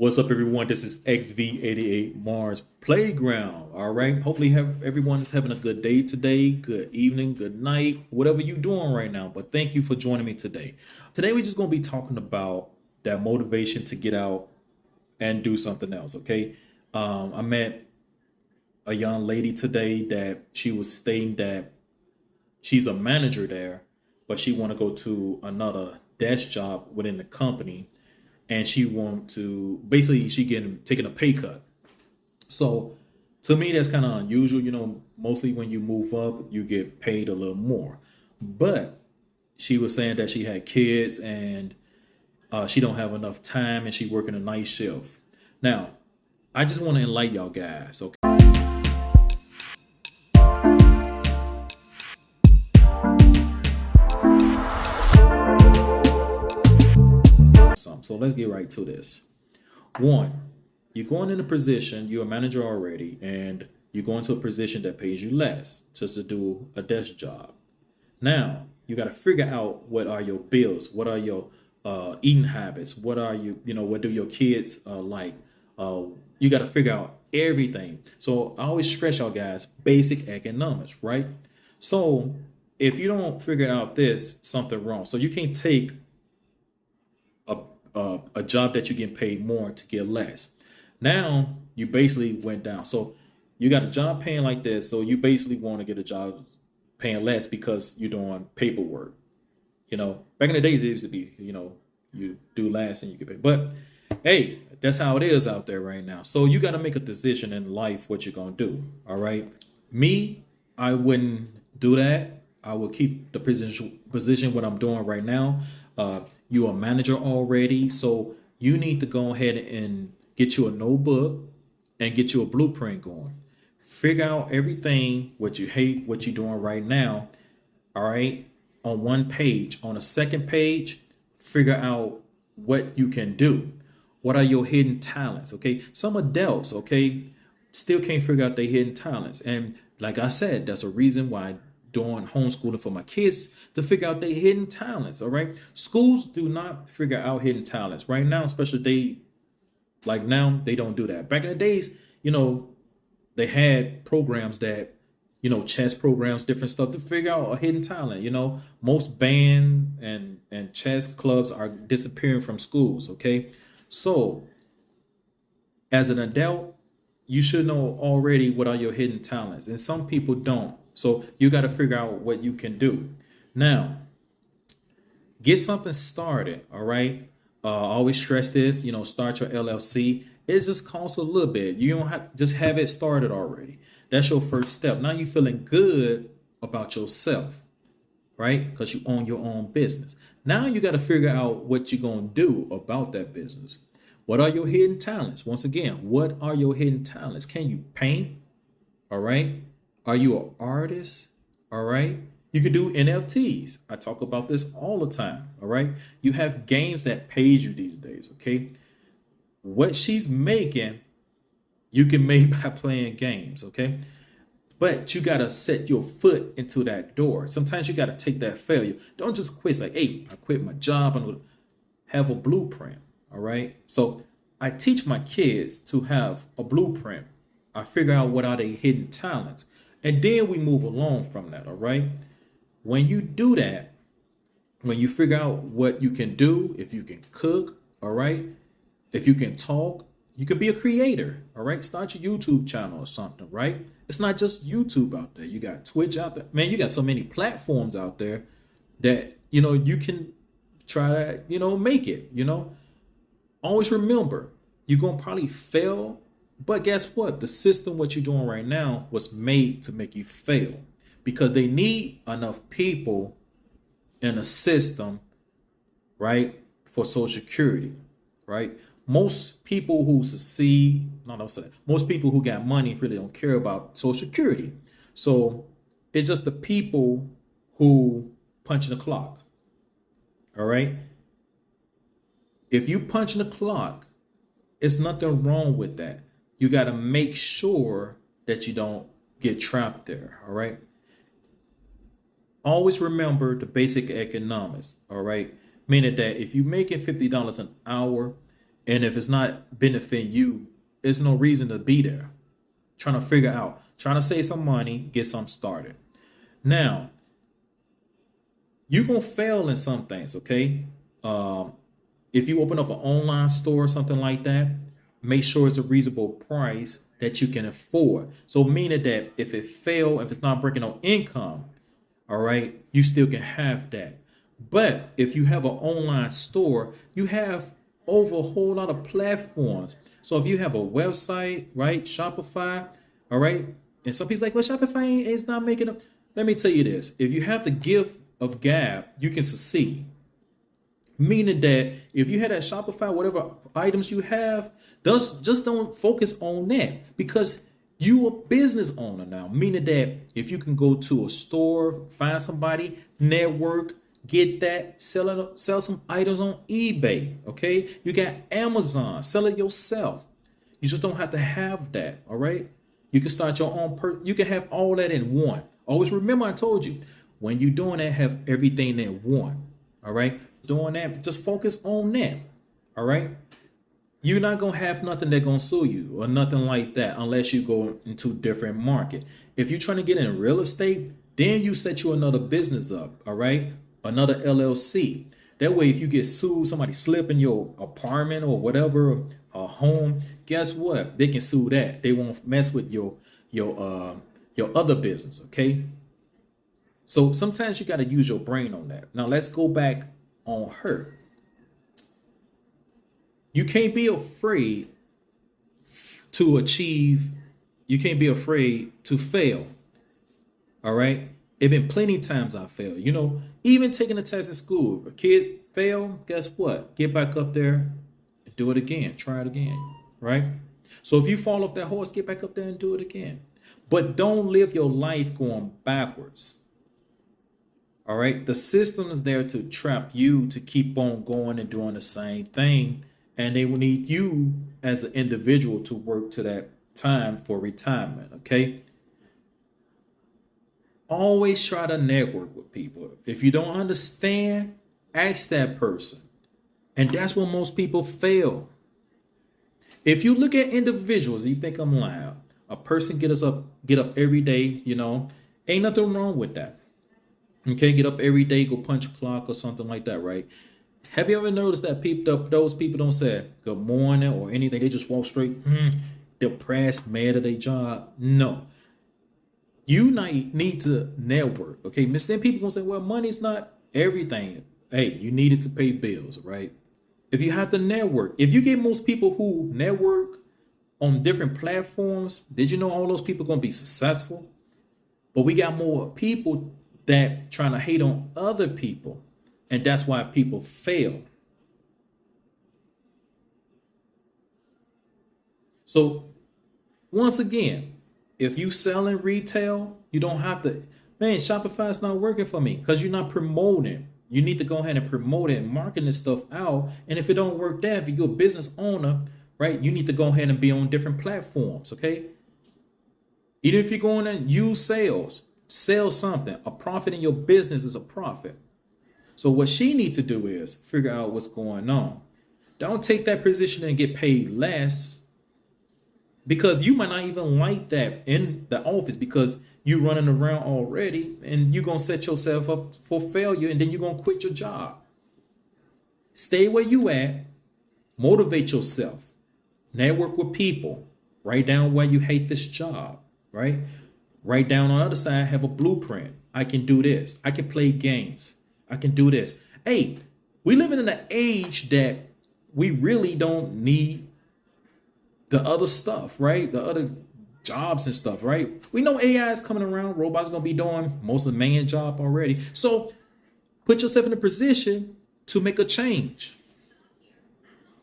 What's up, everyone? This is XV88 Mars Playground. All right. Hopefully, everyone is having a good day today, good evening, good night, whatever you're doing right now. But thank you for joining me today. Today, we're just going to be talking about that motivation to get out and do something else. Okay. I met a young lady today that she was stating that she's a manager there, but she want to go to another desk job within the company, and she want to basically she getting taking a pay cut. So to me, that's kind of unusual. Mostly when you move up, you get paid a little more. But she was saying that she had kids and she don't have enough time, and she working a night shift. Now, I just want to enlighten y'all guys. Okay. So let's get right to this. One, you're going in a position, you're a manager already, and you're going to a position that pays you less just to do a desk job. Now, you got to figure out what are your bills, what are your eating habits, what are what do your kids like? You got to figure out everything. So I always stress y'all guys, basic economics, right? So if you don't figure out this, something wrong. So you can't take a job that you get paid more to get less. Now you basically went down. So you got a job paying like this. So you basically want to get a job paying less because you're doing paperwork. Back in the days it used to be, you do less and you get paid. But hey, that's how it is out there right now. So you got to make a decision in life what you're gonna do. All right. Me, I wouldn't do that. I will keep the position what I'm doing right now. You're a manager already, so you need to go ahead and get you a notebook and get you a blueprint going. Figure out everything what you hate, what you're doing right now. All right, on one page. On a second page, figure out what you can do. What are your hidden talents? Okay, some adults, okay, still can't figure out their hidden talents, and like I said, that's a reason why doing homeschooling for my kids to figure out their hidden talents. All right. Schools do not figure out hidden talents right now, especially now they don't do that. Back in the days, they had programs that, chess programs, different stuff to figure out a hidden talent. Most band and chess clubs are disappearing from schools. Okay. So as an adult, you should know already what are your hidden talents, and some people don't. So you got to figure out what you can do. Now, get something started. All right. Always stress this. Start your LLC. It just costs a little bit. You don't have just have it started already. That's your first step. Now you're feeling good about yourself, right? Because you own your own business. Now you got to figure out what you're going to do about that business. What are your hidden talents? Once again, what are your hidden talents? Can you paint? All right. Are you an artist? All right. You can do NFTs. I talk about this all the time. All right. You have games that pays you these days. Okay. What she's making, you can make by playing games. Okay. But you got to set your foot into that door. Sometimes you got to take that failure. Don't just quit. It's like, hey, I quit my job. I'm going to have a blueprint. All right. So I teach my kids to have a blueprint. I figure out what are their hidden talents. And then we move along from that. All right. When you do that, when you figure out what you can do, if you can cook, all right, if you can talk, you could be a creator. All right. Start your YouTube channel or something. Right. It's not just YouTube out there. You got Twitch out there. Man, you got so many platforms out there that, you can try to, make it. Always remember, you're going to probably fail. But guess what? The system, what you're doing right now, was made to make you fail because they need enough people in a system, right, for Social Security, right? Most people who succeed, no, don't say that. Most people who got money really don't care about Social Security. So it's just the people who punch in the clock, all right? If you punch in the clock, it's nothing wrong with that. You got to make sure that you don't get trapped there. All right. Always remember the basic economics. All right. Meaning that if you're making $50 an hour And if it's not benefiting you, there's no reason to be there. Trying to figure out, trying to save some money, get something started. Now, you're going to fail in some things, okay? If you open up an online store or something like that, make sure it's a reasonable price that you can afford. So meaning that if it fail, if it's not bringing no income, all right, you still can have that. But if you have an online store, you have over a whole lot of platforms. So if you have a website, right, Shopify, all right, and some people like, well, Shopify is not making up. Let me tell you this: if you have the gift of gab, you can succeed. Meaning that if you had that Shopify, whatever items you have, just don't focus on that, because you a business owner now. Meaning that if you can go to a store, find somebody, network, get that, sell some items on eBay. Okay, you got Amazon, sell it yourself. You just don't have to have that. All right, you can start your own. You can have all that in one. Always remember, I told you, when you're doing that, have everything in one. All right, doing that, just focus on that. All right, you're not gonna have nothing that's gonna sue you or nothing like that unless you go into different market. If you're trying to get in real estate, then you set you another business up. All right, another LLC. That way, if you get sued, somebody slip in your apartment or whatever, a home, guess what? They can sue that. They won't mess with your other business. Okay. So sometimes you got to use your brain on that. Now let's go back on her. You can't be afraid to achieve. You can't be afraid to fail. All right. It been plenty of times I failed. You know, even taking a test in school, a kid fail, guess what? Get back up there and do it again. Try it again. Right. So if you fall off that horse, get back up there and do it again. But don't live your life going backwards. All right. The system is there to trap you to keep on going and doing the same thing. And they will need you as an individual to work to that time for retirement. Okay. Always try to network with people. If you don't understand, ask that person. And that's where most people fail. If you look at individuals, you think I'm lying. A person get up every day, you know, ain't nothing wrong with that. Okay, get up every day, go punch a clock or something like that, right? Have you ever noticed that those people don't say good morning or anything? They just walk straight, depressed, mad at their job. No. You need to network, okay? Then people gonna say, well, money's not everything. Hey, you need it to pay bills, right? If you have to network, if you get most people who network on different platforms, did you know all those people gonna be successful? But we got more people that trying to hate on other people, and that's why people fail. So once again, if you sell in retail, you don't have to, man, Shopify's not working for me because you're not promoting. You need to go ahead and promote it and market this stuff out. And if it don't work there, if you're a business owner, right, you need to go ahead and be on different platforms, okay? Even if you're going to use sales, sell something. A profit in your business is a profit. So what she needs to do is figure out what's going on. Don't take that position and get paid less, because you might not even like that in the office because you running around already, and you're going to set yourself up for failure, and then you're going to quit your job. Stay where you at. Motivate yourself. Network with people. Write down why you hate this job, right? Write down on the other side, have a blueprint. I can do this. I can play games. I can do this. Hey, we live in an age that we really don't need the other stuff, right? The other jobs and stuff, right? We know AI is coming around. Robots going to be doing most of the man job already. So put yourself in a position to make a change.